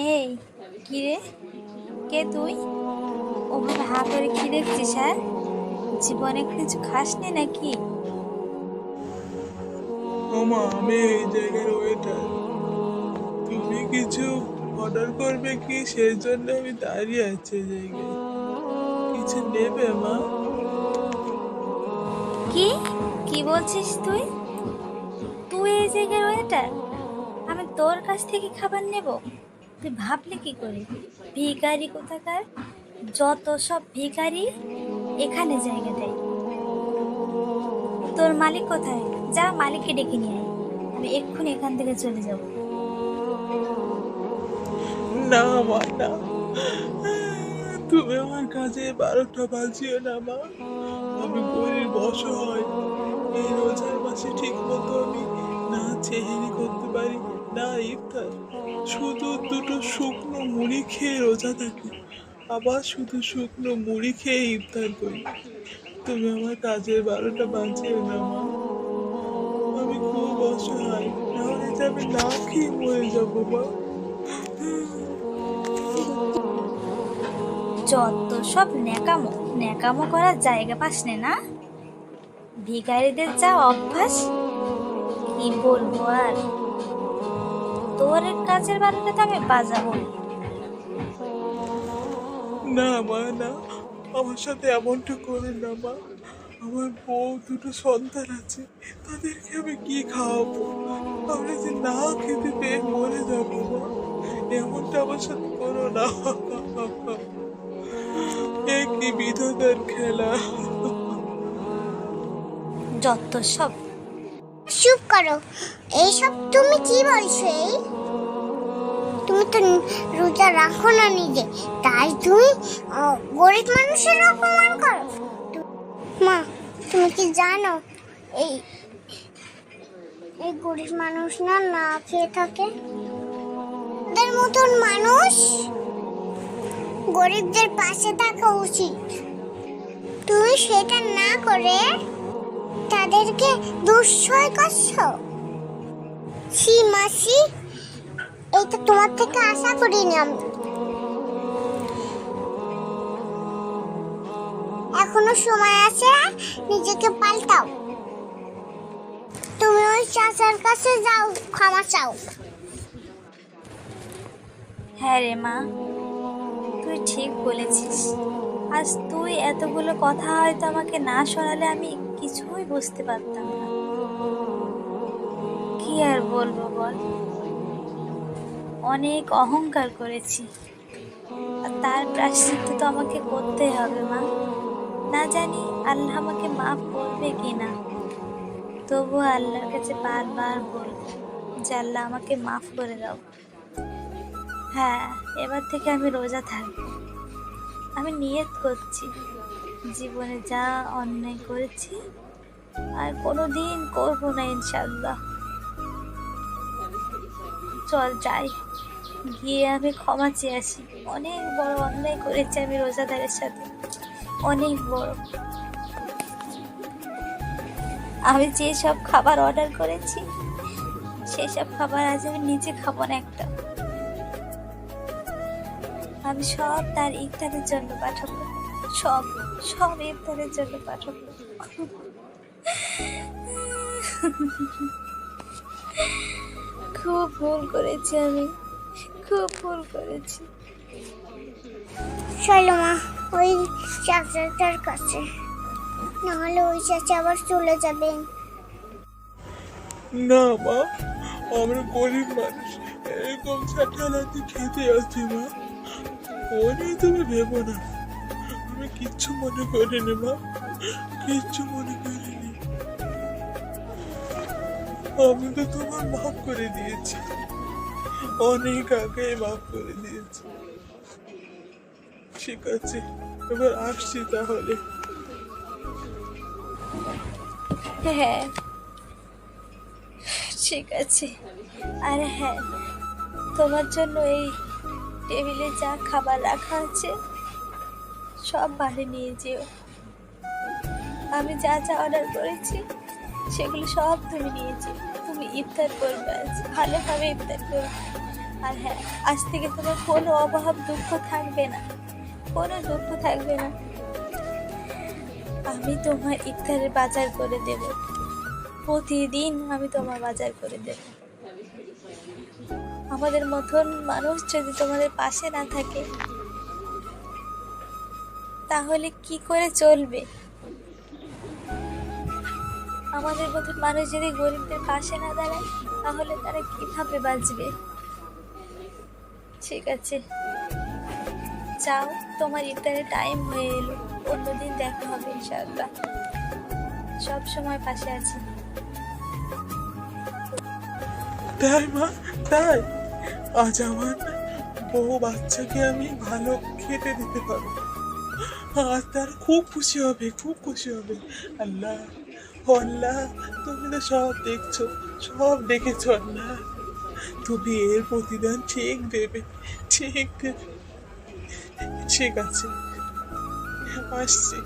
এই, কি রে? কে তুই? ওভাবে হা করে কি দেখছিস? হ্যাঁ, জীবনে কিছু খাসনি নাকি? ওমা, আমি এই জায়গার ওয়েটার। তুমি কিছু অর্ডার করবে কি, সেই জন্য আমি দাঁড়িয়ে আছি এই জায়গায়। কিছু নেবে মা? কি কি বলছিস তুই? তুই এই জায়গার ওয়েটার? আমি তোর কাছ থেকে খাবার নেব? তুই ভাবলি কি করে? ভিখারি কোথাকার! যত সব ভিখারি এখানে জায়গা দেয়। তোর মালিক কোথায়? যা, মালিককে ডেকে নিয়ে আয়। আমি এক্ষুনি এখান থেকে চলে যাব। না মা, না। তুমি আমার কাছে 12টা বাজিও না মা। আমি গরিব, অসহায়। এই রোজার মাসে ঠিক মতো আমি না সেহরি করতে পারি, না ইফতার। শুধু দুটো শুকনো মুড়ি খেয়ে রোজা থাকি, আবার শুধু শুকনো মুড়ি খেয়ে ইফতার করি। তুমি আমার কাজের 12টা বাজিও না মা। আমি খুব অসহায়, নাহলে যে আমি না খেয়ে মরে যাবো মা। যত সব ন্যাকামো! ন্যাকামো করার জায়গা পাস নে না? ভিখারিদের যা অভ্যাস, কি বলবো আর! তোর কাজের বারোটা তো আমি বাজাবো। না মা, না। আমার সাথে এমনটা করো না মা। আমার বউ, দুটো সন্তান আছে, তাদেরকে আমি কি খাওয়াবো? আমরা যে না খেতে পেয়ে মরে যাবো মা। এমনটা আমার সাথে করো না। এ কি বিধাতার খেলা! যত সব! চুপ করো। এইসব তুমি কি বলছো? তুমি তো রোজা রাখো না নিজে, তাই তুমি গরিব মানুষের অপমান করো। মা, তুমি কি জানো এই এই গরিব মানুষ না না খেয়ে থাকে? ওদের মতন মানুষ গরিবদের পাশে থাকা উচিত। তুমি সেটা না করে তাদেরকে দুঃসয় করছো। ছি মাসি, এইটা তোমার থেকে আশা করিনি আমি। এখনো সময় আছে, নিজেকে পাল্টাও। তুমি ওই চাচার কাছে যাও, ক্ষমা চাও। হ্যাঁ রে মা, তুই ঠিক বলেছিস। আজ তুই এতগুলো কথা হয়তো আমাকে না শোনালে আমি কিছুই বুঝতে পারতাম না। কি আর বলবো বল, অনেক অহংকার করেছি, আর তার প্রায়শ্চিত্ত তো আমাকে করতেই হবে মা। না জানি আল্লাহ আমাকে মাফ করবে কিনা, তবুও আল্লাহর কাছে বারবার বলবো যে আল্লাহ আমাকে মাফ করে দাও। হ্যাঁ, এবার থেকে আমি রোজা থাকবো। আমি নিয়ত করছি, জীবনে যা অন্যায় করেছি আর কোনোদিন করবো না ইনশাল্লাহ। চল যাই, গিয়ে আমি ক্ষমা চেয়ে আসি। অনেক বড় অন্যায় করেছি আমি রোজাদারের সাথে, অনেক বড়। আমি যে সব খাবার অর্ডার করেছি সেসব খাবার আজ আমি নিজে খাবো না একটা। আমি সব তার ইফতারের জন্য পাঠাবো, সব সব ইফতারের জন্য পাঠাবো। খুব ভুল করেছি আমি, খুব ভুল করেছি। চলো মা, ওই চাচাটার কাছে, নাহলে ওই চাচা আবার চলে যাবেন। না মা, আমরা গরিব মানুষ, এরকম ঝাঁটালাতি খেতে আসছি মা। ও নিয়ে তুমি ভেবো না, আমি কিচ্ছু মনে করিনি মা, কিচ্ছু মনে করিনি। আমি তো তোমার মাফ করে দিয়েছি, অনেক আগে মাফ করে দিয়েছি। ঠিক আছে, এবার আসছি তাহলে। হ্যাঁ ঠিক আছে। আর হ্যাঁ, তোমার জন্য এই টেবিলে যা খাবার রাখা আছে সব বাড়ি নিয়ে যেও। আমি যা যা অর্ডার করেছি সেগুলো সব তুমি নিয়ে যেও। তুমি ইফতার করবে, আজ ভালোভাবে ইফতার করবে। আর হ্যাঁ, আজ থেকে তোমার কোনো অভাব দুঃখ থাকবে না, কোনো দুঃখ থাকবে না। আমি তোমার ইফতারের বাজার করে দেব, প্রতিদিন আমি তোমার বাজার করে দেব। আমাদের মতন মানুষ যদি তোমাদের পাশে না থাকে তাহলে কি করে চলবে? আমাদের মতন মানুষ যদি গরিবদের পাশে না দাঁড়ায় তাহলে তারা কিভাবে বাঁচবে? ঠিক আছে, যাও, তোমার ইফতারের টাইম হয়ে এলো, অন্যদিন দেখা হবে ইনশাআল্লাহ। সব সময় পাশে আছি। তাই মা, তাই আজ আমার বউ বাচ্চাকে আমি ভালো খেতে দিতে পারবো, আর তার খুব খুশি হবে, খুব খুশি হবে। আল্লাহ, ও আল্লাহ, তুমি তো সব দেখছো, সব দেখেছো আল্লাহ, তুমি এর প্রতিদান ঠিক দেবে, ঠিক দেবে। ঠিক আছে, আসছি।